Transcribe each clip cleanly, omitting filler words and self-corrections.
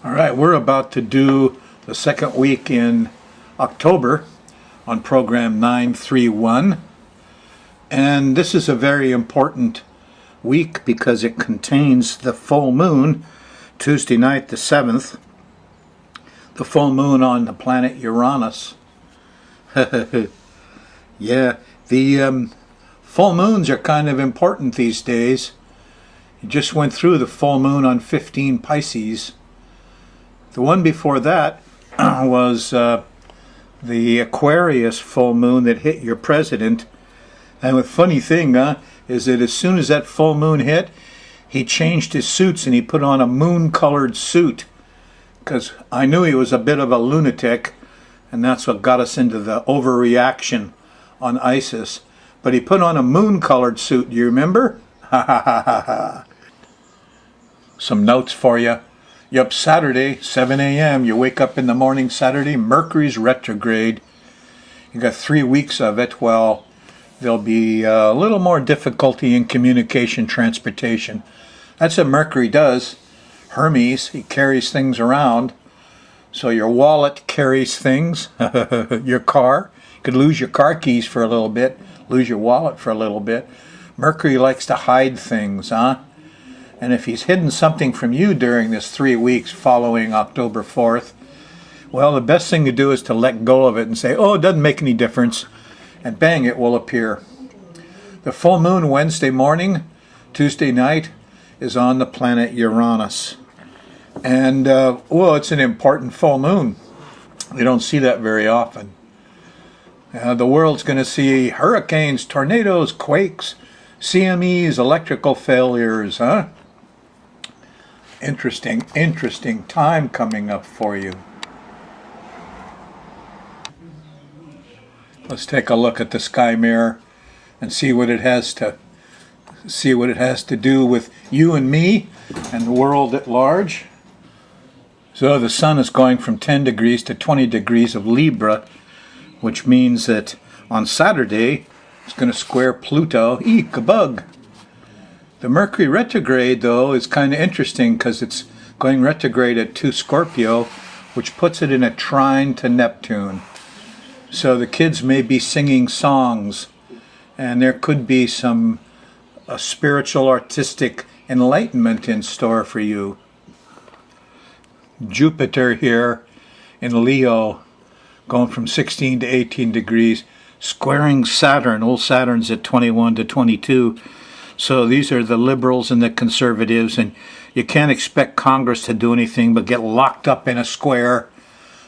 All right, we're about to do the second week in October on program 931. And this is a very important week because it contains the full moon, Tuesday night the 7th, the full moon on the planet Uranus. Yeah, the full moons are kind of important these days. You just went through the full moon on 15 Pisces. The one before that was the Aquarius full moon that hit your president. And the funny thing is that as soon as that full moon hit, he changed his suits and he put on a moon-colored suit. Because I knew he was a bit of a lunatic, and that's what got us into the overreaction on ISIS. But he put on a moon-colored suit, do you remember? Ha ha ha ha ha. Some notes for you. Yep, Saturday, 7 a.m. You wake up in the morning Saturday, Mercury's retrograde. You got 3 weeks of it. Well, there'll be a little more difficulty in communication, transportation. That's what Mercury does. Hermes, he carries things around. So your wallet carries things. Your car. You could lose your car keys for a little bit. Lose your wallet for a little bit. Mercury likes to hide things, huh? And if he's hidden something from you during this 3 weeks following October 4th, well, the best thing to do is to let go of it and say, oh, it doesn't make any difference. And bang, it will appear. The full moon Wednesday morning, Tuesday night, is on the planet Uranus. And, well, it's an important full moon. You don't see that very often. The world's going to see hurricanes, tornadoes, quakes, CMEs, electrical failures, huh? Interesting time coming up for you. Let's take a look at the sky mirror and see what it has to do with you and me and the world at large. So the sun is going from 10 degrees to 20 degrees of Libra, which means that on Saturday it's going to square Pluto. Eek, a bug. The Mercury retrograde, though, is kind of interesting because it's going retrograde at 2 Scorpio, which puts it in a trine to Neptune. So the kids may be singing songs, and there could be some spiritual, artistic enlightenment in store for you. Jupiter here in Leo, going from 16 to 18 degrees, squaring Saturn. Old Saturn's at 21 to 22. So these are the liberals and the conservatives, and you can't expect Congress to do anything but get locked up in a square.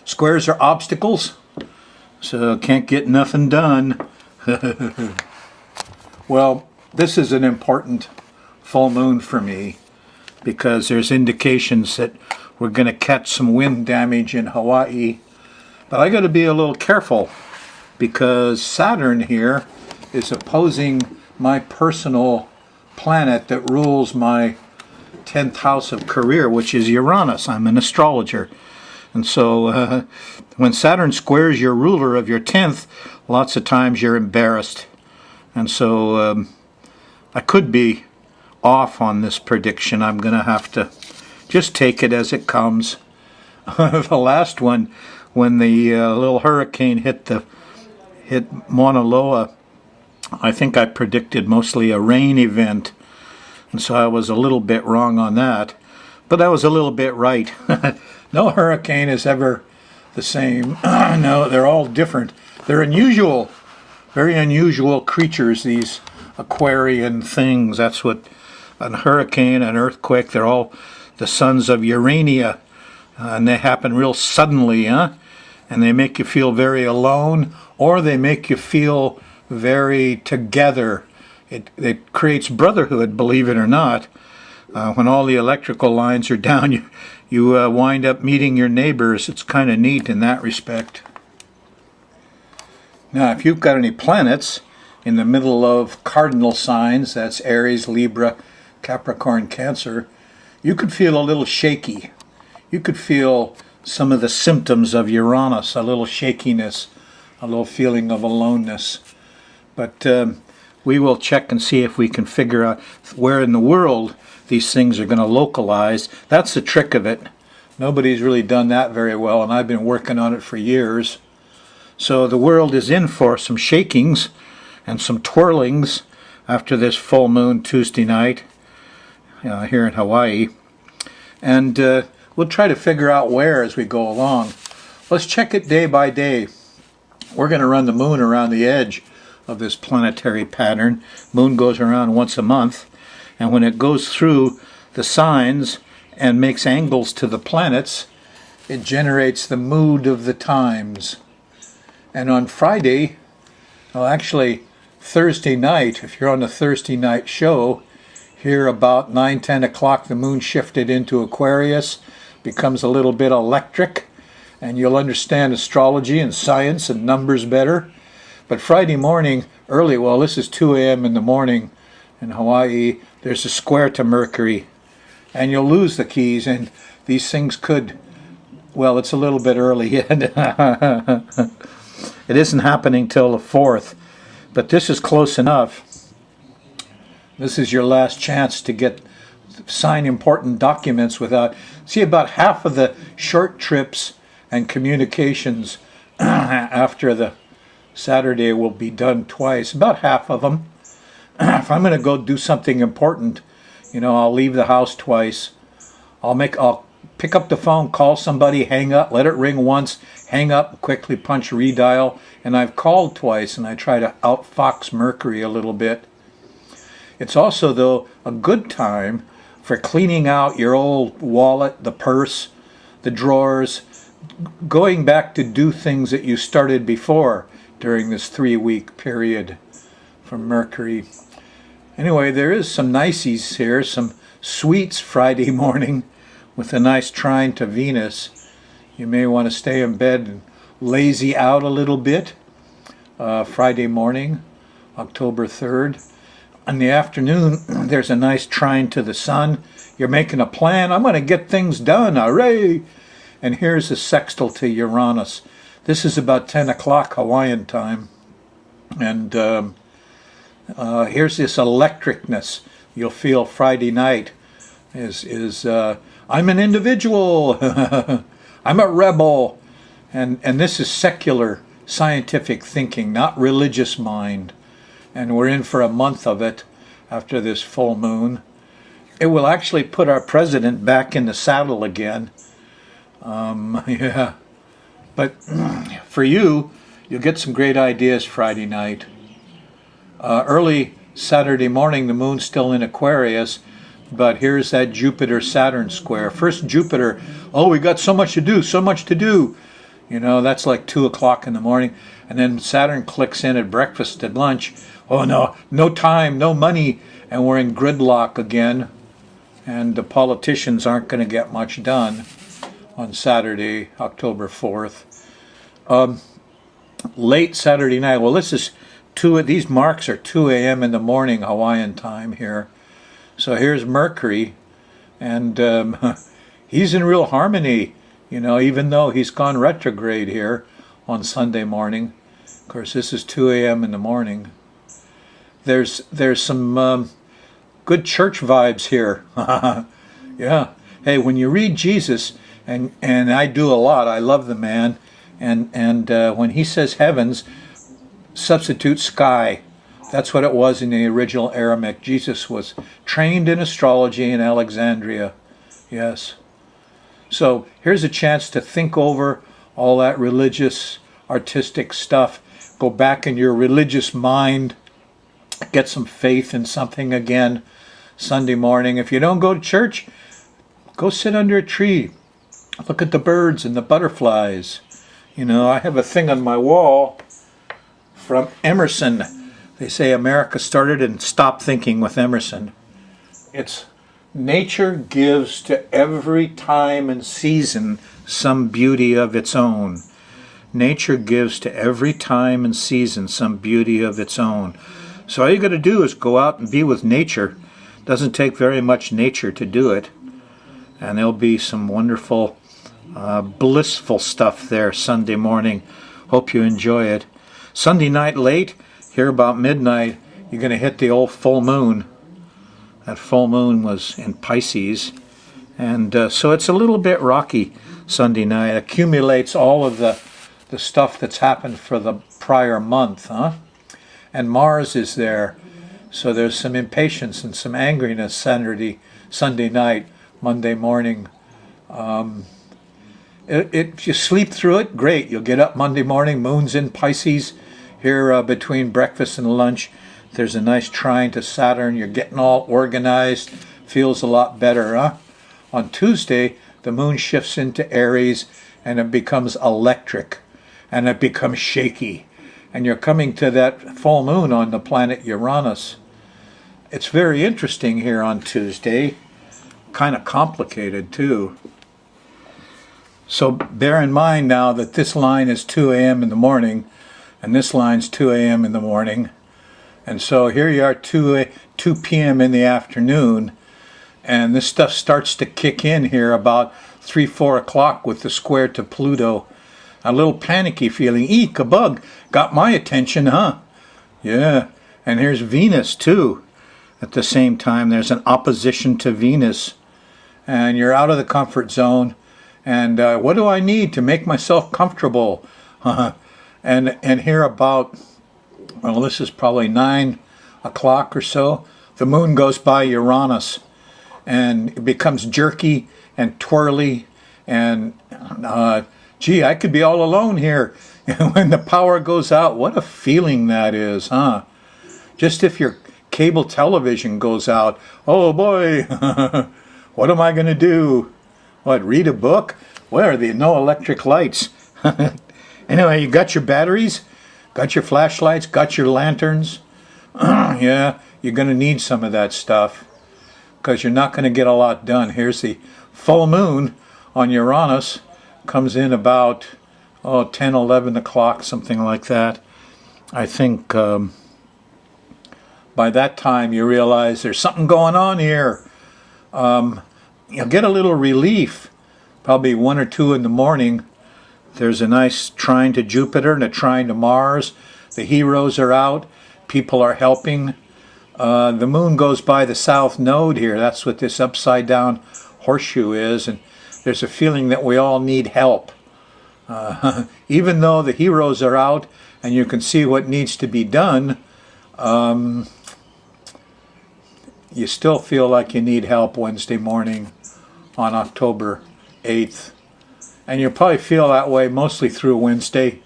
Squares are obstacles, so can't get nothing done. Well, this is an important full moon for me because there's indications that we're going to catch some wind damage in Hawaii. But I got to be a little careful because Saturn here is opposing my personal planet that rules my 10th house of career, which is Uranus. I'm an astrologer. And so when Saturn squares your ruler of your 10th, lots of times you're embarrassed. And so I could be off on this prediction. I'm going to have to just take it as it comes. The last one, when the little hurricane hit Mauna Loa, I think I predicted mostly a rain event, and so I was a little bit wrong on that, but I was a little bit right. No hurricane is ever the same. No, they're all different. They're unusual, very unusual creatures, these Aquarian things. That's what a hurricane, an earthquake, they're all the sons of Urania, and they happen real suddenly, huh? And they make you feel very alone, or they make you feel very together. It creates brotherhood, believe it or not. When all the electrical lines are down, you wind up meeting your neighbors. It's kind of neat in that respect. Now, if you've got any planets in the middle of cardinal signs, that's Aries, Libra, Capricorn, Cancer, you could feel a little shaky. You could feel some of the symptoms of Uranus, a little shakiness, a little feeling of aloneness. But we will check and see if we can figure out where in the world these things are going to localize. That's the trick of it. Nobody's really done that very well, and I've been working on it for years. So the world is in for some shakings and some twirlings after this full moon Tuesday night here in Hawaii. And we'll try to figure out where as we go along. Let's check it day by day. We're going to run the moon around the edge of this planetary pattern. Moon goes around once a month, and when it goes through the signs and makes angles to the planets, it generates the mood of the times. And on Friday, well, actually Thursday night, if you're on the Thursday night show, here about 9-10 o'clock, the moon shifted into Aquarius, becomes a little bit electric, and you'll understand astrology and science and numbers better. But Friday morning, early, well, this is 2 a.m. in the morning in Hawaii, there's a square to Mercury, and you'll lose the keys, and these things could, well, it's a little bit early yet. It isn't happening till the 4th, but this is close enough. This is your last chance to sign important documents without, see, about half of the short trips and communications after the Saturday will be done twice, about half of them. If I'm going to go do something important, I'll leave the house twice. I'll pick up the phone, call somebody, hang up, let it ring once, hang up, quickly punch redial, and I've called twice, and I try to outfox Mercury a little bit. It's also, though, a good time for cleaning out your old wallet, the purse, the drawers, going back to do things that you started before during this 3-week period from Mercury. Anyway, there is some niceties here, some sweets Friday morning with a nice trine to Venus. You may want to stay in bed and lazy out a little bit. Friday morning, October 3rd. In the afternoon, there's a nice trine to the sun. You're making a plan. I'm going to get things done. Hooray! And here's a sextile to Uranus. This is about 10 o'clock Hawaiian time. And here's this electricness you'll feel Friday night. I'm an individual. I'm a rebel. And this is secular scientific thinking, not religious mind. And we're in for a month of it after this full moon. It will actually put our president back in the saddle again. Yeah. But for you'll get some great ideas Friday night. Early Saturday morning, the moon's still in Aquarius, but here's that Jupiter-Saturn square. First Jupiter, we got so much to do, so much to do. That's like 2 o'clock in the morning. And then Saturn clicks in at breakfast, at lunch. Oh no, no time, no money, and we're in gridlock again. And the politicians aren't going to get much done on Saturday, October 4th. Late Saturday night, well, this is these marks are 2 a.m. in the morning Hawaiian time here. So here's Mercury, and he's in real harmony, even though he's gone retrograde here on Sunday morning. Of course, this is 2 a.m. in the morning. There's some good church vibes here. Yeah. Hey, when you read Jesus, and I do a lot, I love the man, and when he says heavens, substitute sky. That's what it was in the original Aramaic. Jesus was trained in astrology in Alexandria. Yes. So here's a chance to think over all that religious, artistic stuff. Go back in your religious mind. Get some faith in something again Sunday morning. If you don't go to church, go sit under a tree. Look at the birds and the butterflies. I have a thing on my wall from Emerson. They say America started and stopped thinking with Emerson. It's nature gives to every time and season some beauty of its own. Nature gives to every time and season some beauty of its own. So all you got to do is go out and be with nature. Doesn't take very much nature to do it. And there'll be some wonderful, blissful stuff there Sunday morning. Hope you enjoy it. Sunday night late, here about midnight, you're going to hit the old full moon. That full moon was in Pisces, And so it's a little bit rocky Sunday night. It accumulates all of the stuff that's happened for the prior month, huh? And Mars is there. So there's some impatience and some angriness Sunday night, Monday morning. If you sleep through it, great. You'll get up Monday morning, moon's in Pisces. Here between breakfast and lunch, there's a nice trine to Saturn. You're getting all organized. Feels a lot better, huh? On Tuesday, the moon shifts into Aries, and it becomes electric, and it becomes shaky. And you're coming to that full moon on the planet Uranus. It's very interesting here on Tuesday. Kind of complicated, too. So bear in mind now that this line is 2 a.m. in the morning, and this line's 2 a.m. in the morning. And so here you are 2 p.m. in the afternoon, and this stuff starts to kick in here about 3-4 o'clock with the square to Pluto. A little panicky feeling. Eek, a bug. Got my attention, huh? Yeah. And here's Venus, too. At the same time, there's an opposition to Venus. And you're out of the comfort zone. And what do I need to make myself comfortable? and here about, well, this is probably 9 o'clock or so, the moon goes by Uranus. And it becomes jerky and twirly. And, gee, I could be all alone here. When the power goes out, what a feeling that is, huh? Just if your cable television goes out, oh boy, what am I going to do? What, read a book? Where are the no electric lights? Anyway, you got your batteries, got your flashlights, got your lanterns. Yeah, you're going to need some of that stuff because you're not going to get a lot done. Here's the full moon on Uranus. Comes in about 10, 11 o'clock, something like that. I think by that time you realize there's something going on here. You'll get a little relief, probably 1 or 2 in the morning. There's a nice trine to Jupiter and a trine to Mars. The heroes are out. People are helping. The moon goes by the south node here. That's what this upside down horseshoe is. And there's a feeling that we all need help. Even though the heroes are out and you can see what needs to be done, you still feel like you need help Wednesday morning on October 8th. And you'll probably feel that way mostly through Wednesday.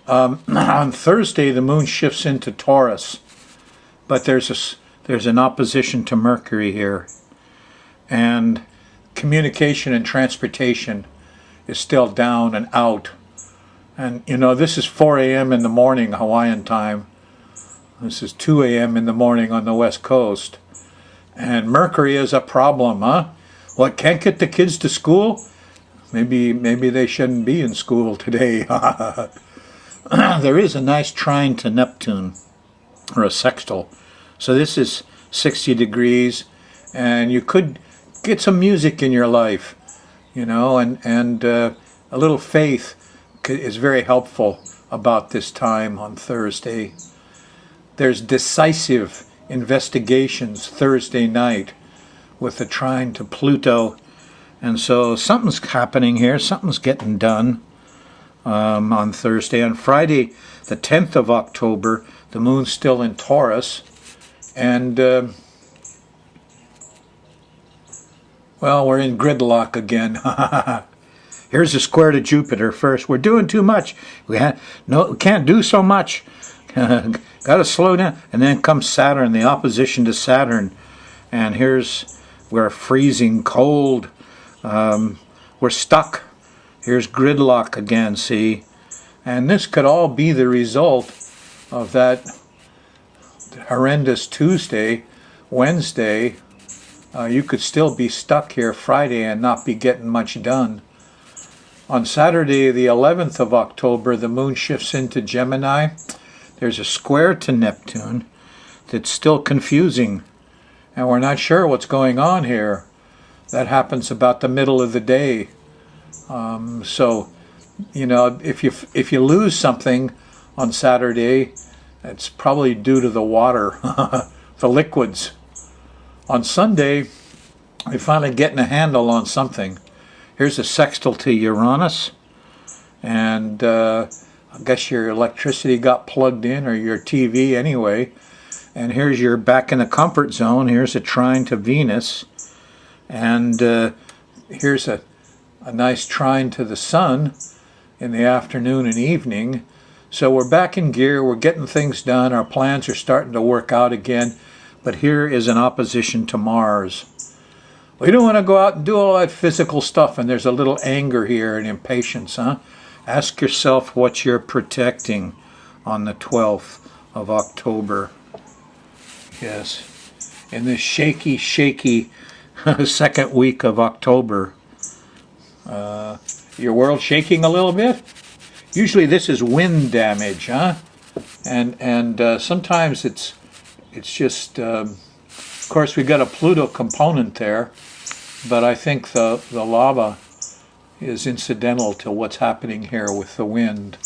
On Thursday, the moon shifts into Taurus. But there's an opposition to Mercury here. And communication and transportation is still down and out. And, you know, this is 4 a.m. in the morning Hawaiian time. This is 2 a.m. in the morning on the West Coast. And Mercury is a problem, huh? What, can't get the kids to school? Maybe they shouldn't be in school today. There is a nice trine to Neptune, or a sextile. So this is 60 degrees, and you could get some music in your life, you know, and a little faith is very helpful about this time on Thursday. There's decisive investigations Thursday night with the trine to Pluto, and so something's happening here, something's getting done on Thursday. On Friday, the 10th of October, the moon's still in Taurus, and well, we're in gridlock again. Here's a square to Jupiter first. We're doing too much. We can't do so much. Got to slow down. And then comes Saturn, the opposition to Saturn. And we're freezing cold. We're stuck. Here's gridlock again, see? And this could all be the result of that horrendous Tuesday, Wednesday. You could still be stuck here Friday and not be getting much done. On Saturday, the 11th of October, the moon shifts into Gemini. There's a square to Neptune that's still confusing, and we're not sure what's going on here. That happens about the middle of the day. So, you know, if you lose something on Saturday, it's probably due to the water, the liquids. On Sunday, we're finally getting a handle on something. Here's a sextile to Uranus, and I guess your electricity got plugged in, or your TV anyway. And here's your back in the comfort zone. Here's a trine to Venus, and here's a nice trine to the Sun in the afternoon and evening. So we're back in gear, we're getting things done, our plans are starting to work out again. But here is an opposition to Mars. We don't want to go out and do all that physical stuff, and there's a little anger here and impatience, huh? Ask yourself what you're protecting on the 12th of October. Yes, in this shaky second week of October. Your world shaking a little bit? Usually this is wind damage, huh? And sometimes it's just, of course we got a Pluto component there, but I think the lava is incidental to what's happening here with the wind.